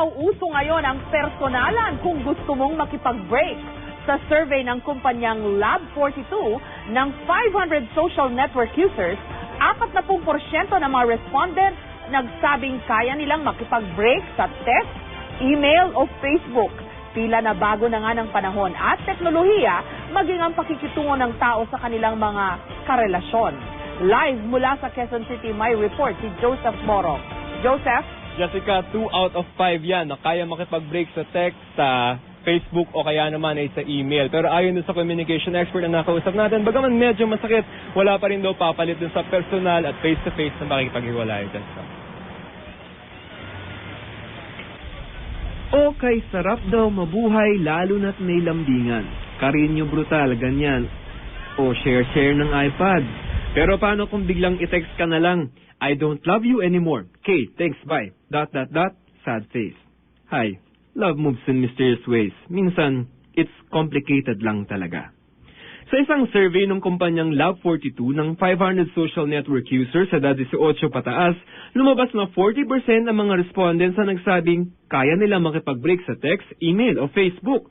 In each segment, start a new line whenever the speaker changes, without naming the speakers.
raw uso ngayon ang personalan kung gusto mong makipag-break. Sa survey ng kumpanyang Lab42 ng 500 social network users, 40% ng mga respondents nagsabing kaya nilang makipag-break sa text, email o Facebook. Tila na bago na nga ng panahon at teknolohiya maging ang pakikitungo ng tao sa kanilang mga karelasyon. Live mula sa Quezon City, may report si Joseph Moro. Joseph?
Jessica, 2 out of 5 yan na kaya makipag-break sa text, sa Facebook o kaya naman ay sa email. Pero ayon sa communication expert na nakausap natin, bagaman medyo masakit, wala pa rin daw papalit dun sa personal at face-to-face na makikipaghiwalay.
Okay, sarap daw mabuhay lalo na't may lambingan. Karinyo brutal, ganyan. O share-share ng iPad. Pero paano kung biglang i-text ka na lang, I don't love you anymore. Okay, thanks, bye. ... sad face. Hi, love moves in mysterious ways. Minsan, it's complicated lang talaga. Sa isang survey ng kumpanyang Lab42 ng 500 social network users sa edad 18 pataas, lumabas na 40% ng mga respondents na nagsabing kaya nila makipag-break sa text, email o Facebook.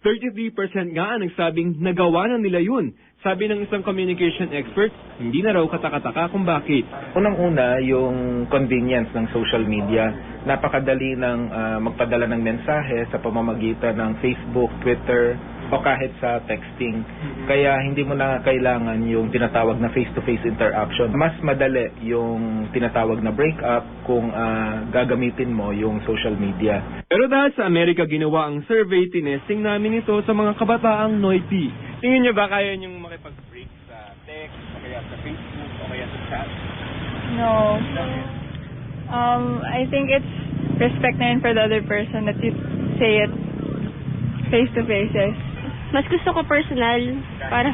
33% nga ang nagsabing nagawa na nila yun. Sabi ng isang communication expert, hindi na raw katakataka kung bakit.
Unang-una, yung convenience ng social media. Napakadali ng magpadala ng mensahe sa pamamagitan ng Facebook, Twitter, o kahit sa texting. Kaya hindi mo na kailangan yung tinatawag na face-to-face interaction. Mas madali yung tinatawag na breakup kung gagamitin mo yung social media.
Pero dahil sa Amerika ginawa ang survey, tinesting namin ito sa mga kabataang noisy.
Tingin nyo ba kaya nyong makipag-break sa text, o kaya sa Facebook, o kaya sa chat?
No. I think it's respect na yun for the other person that you say it face-to-face. Yes.
Mas gusto ko personal. Para,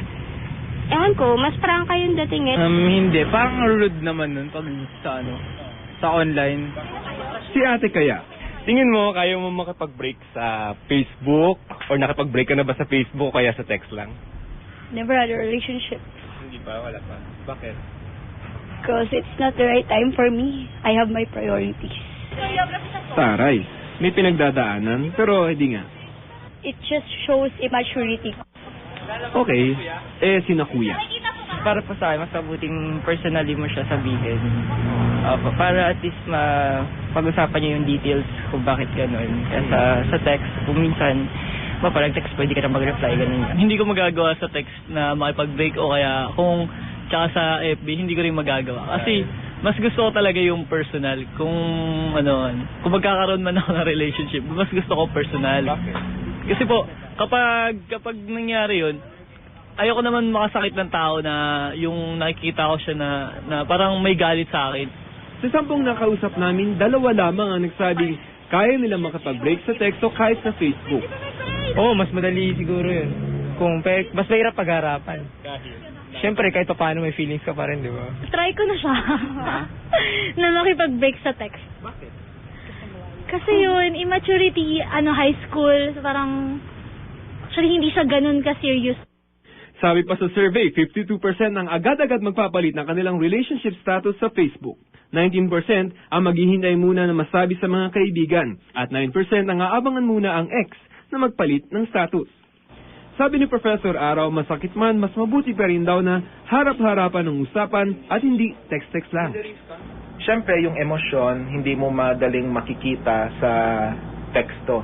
ewan ko, mas prangka yung dating eh.
Hindi. Parang rude naman nun pag sa online.
Si ate kaya?
Tingin mo, kaya mo makipag-break sa Facebook? Or nakipag-break ka na ba sa Facebook o kaya sa text lang?
Never had a relationship.
Hindi pa, wala pa. Bakit?
Because it's not the right time for me. I have my priorities.
Taray, may pinagdadaanan, pero hindi nga.
It just shows immaturity.
Okay, sina kuya.
Para po sa akin, mas mabuting personally mo siya sabihin. Para at least pag-usapan niyo yung details kung bakit gano'n. Kasi sa text, kung minsan, parang text pwede ka na mag-reply, gano'n.
Hindi ko magagawa sa text na makipag-break o kaya kung tsaka sa FB, hindi ko rin magagawa. Kasi mas gusto ko talaga yung personal. Kung magkakaroon man ako ng relationship, mas gusto ko personal. Kasi po, kapag nangyari yun, ayoko naman makasakit ng tao na yung nakikita ko siya na parang may galit sa akin.
Sa 10 nakausap namin, 2 lamang ang nagsabing kaya nila makapag-break sa text o kahit sa Facebook.
Oo, mas madali siguro yun. Mas mahirap pag-harapan. Siyempre, kahit paano may feelings ka pa rin, di ba?
Try ko na siya. Na makipag-break sa text.
Bakit?
Kasi yun, immaturity, high school, parang, actually hindi siya ganun ka-serious.
Sabi pa sa survey, 52% ang agad-agad magpapalit ng kanilang relationship status sa Facebook. 19% ang maghihintay muna na masabi sa mga kaibigan. At 9% ang aabangan muna ang ex na magpalit ng status. Sabi ni Professor Araw, masakit man, mas mabuti pa rin daw na harap-harapan ng usapan at hindi text-text lang.
Siyempre, yung emosyon, hindi mo madaling makikita sa teksto.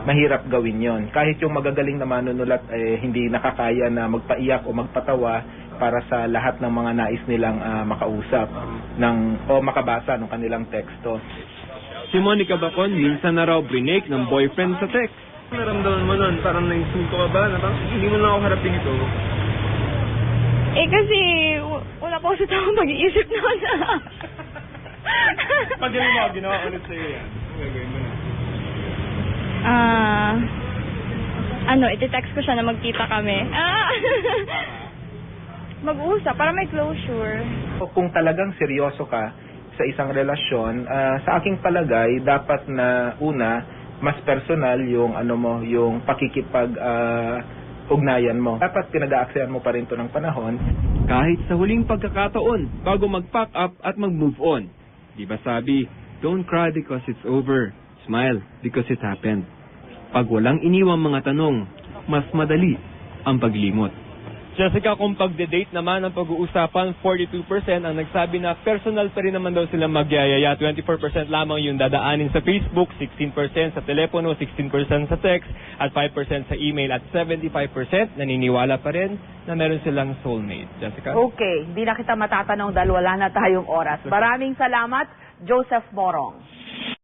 Mahirap gawin yon. Kahit yung magagaling na manunulat, hindi nakakaya na magpaiyak o magpatawa para sa lahat ng mga nais nilang makausap o makabasa ng kanilang teksto.
Si Monica Bacon, minsan na raw brinake ng boyfriend sa text.
Naramdaman mo nun? Parang nainsulto ka ba? Hindi mo na ako harapin ito.
Kasi wala pa ako sa tamang pag-iisip noon.
Pag ginawa ulit sa'yo yan, ang gagawin mo na?
Iti-text ko siya na magkita kami. Mag-uusap para may closure.
Kung talagang seryoso ka sa isang relasyon, sa aking palagay, dapat na mas personal yung yung pakikipag-ugnayan mo. Dapat pinag-aaksayan mo pa rin to ng panahon.
Kahit sa huling pagkakataon, bago mag-pack up at mag-move on. Di ba sabi, don't cry because it's over. Smile because it happened. Pag walang iniwang mga tanong, mas madali ang paglimot.
Jessica, kung pagde-date naman ang pag-uusapan, 42% ang nagsabi na personal pa rin naman daw sila magyayaya. 24% lamang yung dadaanin sa Facebook, 16% sa telepono, 16% sa text, at 5% sa email, at 75% naniniwala pa rin na meron silang soulmate. Jessica?
Okay, hindi na kita matatanong dahil wala na tayong oras. Maraming salamat, Joseph Morong.